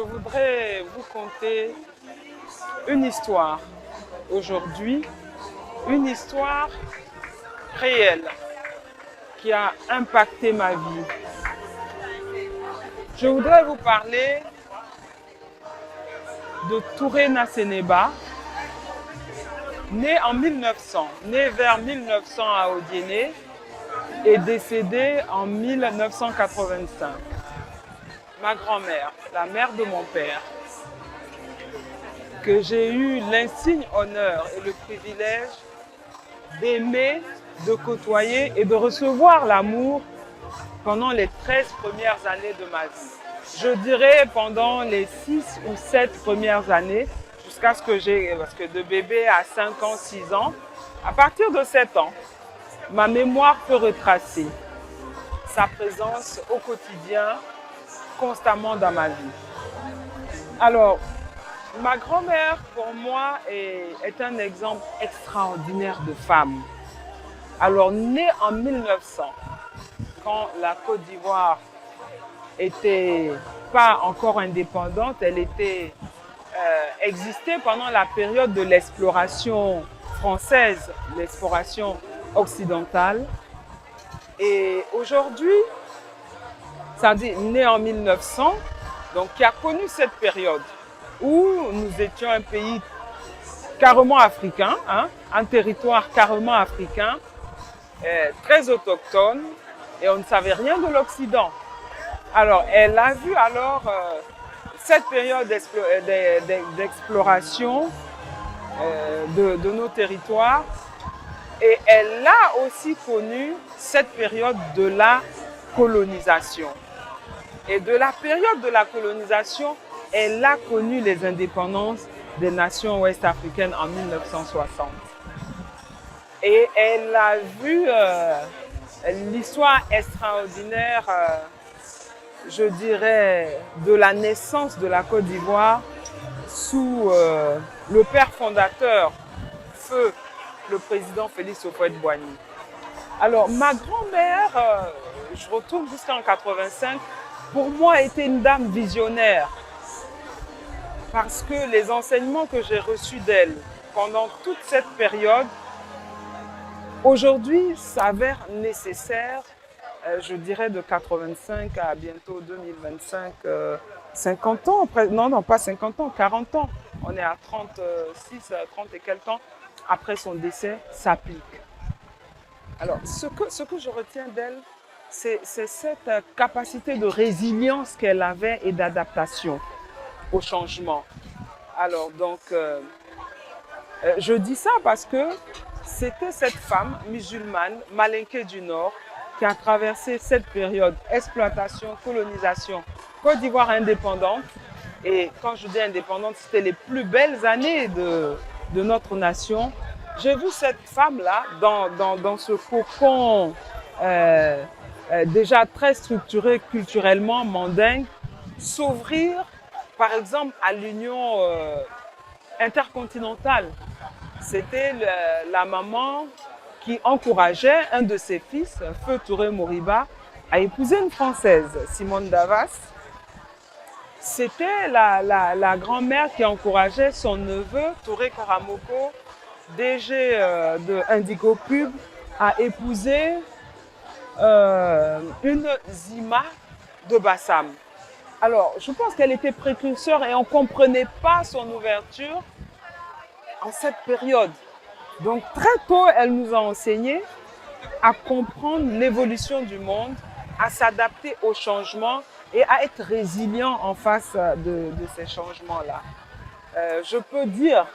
voudrais vous conter une histoire aujourd'hui, une histoire réelle qui a impacté ma vie. Je voudrais vous parler de Touré Nasseneba, né en 1900, né vers 1900 à Odiéné et décédé en 1985. Ma grand-mère, la mère de mon père, que j'ai eu l'insigne honneur et le privilège d'aimer, de côtoyer et de recevoir l'amour pendant les 13 premières années de ma vie. Je dirais pendant les 6 ou 7 premières années, jusqu'à ce que parce que de bébé à 5 ans, 6 ans, à partir de 7 ans, ma mémoire peut retracer sa présence au quotidien, constamment dans ma vie. Alors, ma grand-mère, pour moi, est un exemple extraordinaire de femme. Alors, née en 1900, quand la Côte d'Ivoire était pas encore indépendante, elle existait pendant la période de l'exploration française, l'exploration occidentale. Et aujourd'hui, ça dit née en 1900, donc qui a connu cette période où nous étions un pays carrément africain, un territoire carrément africain, très autochtone, et on ne savait rien de l'Occident. Alors, elle a vu alors cette période d'exploration de nos territoires, et elle a aussi connu cette période de la colonisation. Et de la période de la colonisation, elle a connu les indépendances des nations ouest-africaines en 1960. Et elle a vu l'histoire extraordinaire, je dirais, de la naissance de la Côte d'Ivoire sous le père fondateur, feu le président Félix Houphouët-Boigny. Alors, ma grand-mère, je retourne jusqu'en 85, pour moi, était une dame visionnaire. Parce que les enseignements que j'ai reçus d'elle pendant toute cette période, aujourd'hui, s'avèrent nécessaires, je dirais de 85 à bientôt 2025, 50 ans, non, pas 50 ans, 40 ans. On est à 36, 30 et quelques ans après son décès, s'applique. Alors, ce que je retiens d'elle, c'est cette capacité de résilience qu'elle avait et d'adaptation au changement. Alors, donc, je dis ça parce que c'était cette femme musulmane, malinquée du Nord, qui a traversé cette période exploitation, colonisation, Côte d'Ivoire indépendante. Et quand je dis indépendante, c'était les plus belles années de notre nation. J'ai vu cette femme-là dans ce cocon déjà très structuré culturellement, mandingue, s'ouvrir par exemple à l'union intercontinentale. C'était la maman qui encourageait un de ses fils, Feu Touré Moriba, à épouser une Française, Simone Davas. C'était la grand-mère qui encourageait son neveu, Touré Karamoko, DG de Indigo Pub, à épouser une Zima de Bassam. Alors, je pense qu'elle était précurseur et on ne comprenait pas son ouverture en cette période. Donc, très tôt, elle nous a enseigné à comprendre l'évolution du monde, à s'adapter aux changements et à être résilient en face de ces changements-là. Je peux dire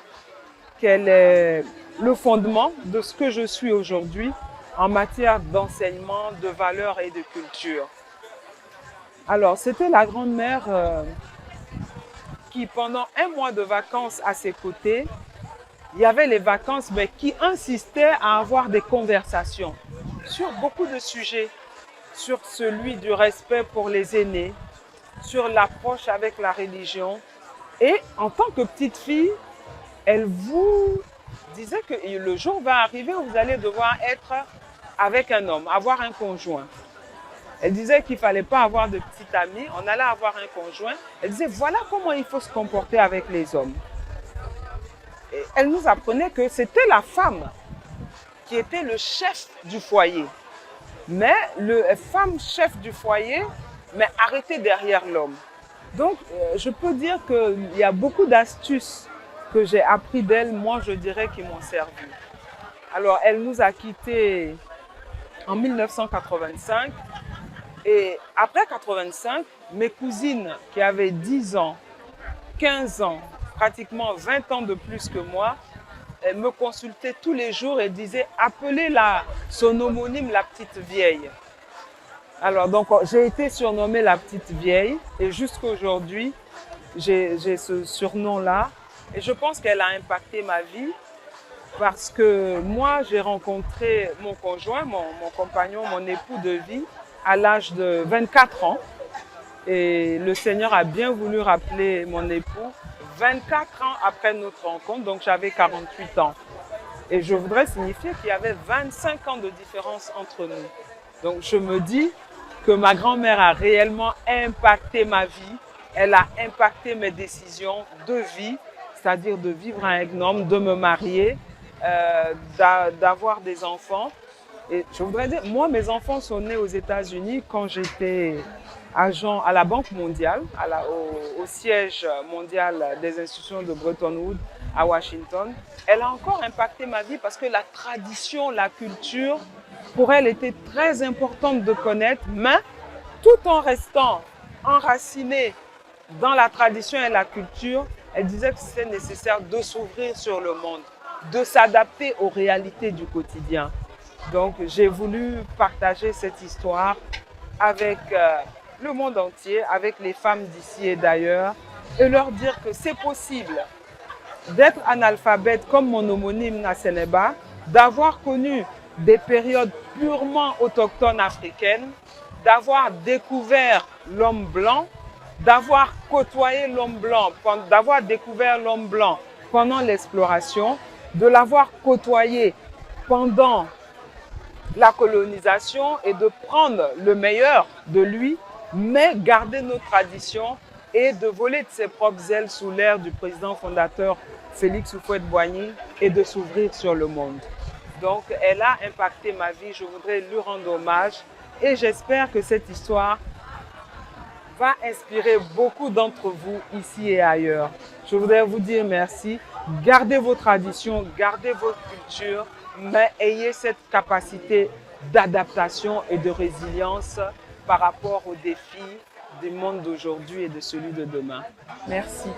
qu'elle est le fondement de ce que je suis aujourd'hui en matière d'enseignement, de valeurs et de culture. Alors, c'était la grand-mère qui, pendant un mois de vacances à ses côtés, il y avait les vacances, mais qui insistait à avoir des conversations sur beaucoup de sujets, sur celui du respect pour les aînés, sur l'approche avec la religion. Et en tant que petite fille, elle vous disait que le jour va arriver où vous allez devoir être avec un homme, avoir un conjoint. Elle disait qu'il ne fallait pas avoir de petite amie, on allait avoir un conjoint. Elle disait, voilà comment il faut se comporter avec les hommes. Et elle nous apprenait que c'était la femme qui était le chef du foyer. Mais le femme chef du foyer, mais arrêtée derrière l'homme. Donc, je peux dire qu'il y a beaucoup d'astuces que j'ai appris d'elle, moi je dirais, qui m'ont servi. Alors, elle nous a quittés en 1985. Et après 85, mes cousines qui avaient 10 ans, 15 ans, pratiquement 20 ans de plus que moi, elles me consultaient tous les jours et disaient « Appelez son homonyme la petite vieille ». Alors, donc, j'ai été surnommée la petite vieille et jusqu'à aujourd'hui, j'ai ce surnom-là. Et je pense qu'elle a impacté ma vie parce que moi, j'ai rencontré mon conjoint, mon compagnon, mon époux de vie à l'âge de 24 ans. Et le Seigneur a bien voulu rappeler mon époux 24 ans après notre rencontre, donc j'avais 48 ans. Et je voudrais signifier qu'il y avait 25 ans de différence entre nous. Donc je me dis que ma grand-mère a réellement impacté ma vie. Elle a impacté mes décisions de vie, c'est-à-dire de vivre avec un homme, de me marier, d'avoir des enfants. Et je voudrais dire, moi, mes enfants sont nés aux États-Unis quand j'étais agent à la Banque mondiale, au siège mondial des institutions de Bretton Woods à Washington. Elle a encore impacté ma vie parce que la tradition, la culture, pour elle était très importante de connaître, mais tout en restant enracinée dans la tradition et la culture, elle disait que c'était nécessaire de s'ouvrir sur le monde, de s'adapter aux réalités du quotidien. Donc, j'ai voulu partager cette histoire avec le monde entier, avec les femmes d'ici et d'ailleurs, et leur dire que c'est possible d'être analphabète comme mon homonyme Nasseneba, d'avoir connu des périodes purement autochtones africaines, d'avoir découvert l'homme blanc, d'avoir côtoyé l'homme blanc, d'avoir découvert l'homme blanc pendant l'exploration, de l'avoir côtoyé pendant la colonisation et de prendre le meilleur de lui, mais garder nos traditions et de voler de ses propres ailes sous l'air du président fondateur Félix Houphouët-Boigny et de s'ouvrir sur le monde. Donc, elle a impacté ma vie, je voudrais lui rendre hommage et j'espère que cette histoire va inspirer beaucoup d'entre vous ici et ailleurs. Je voudrais vous dire merci, gardez vos traditions, gardez votre culture, mais ayez cette capacité d'adaptation et de résilience par rapport aux défis du monde d'aujourd'hui et de celui de demain. Merci.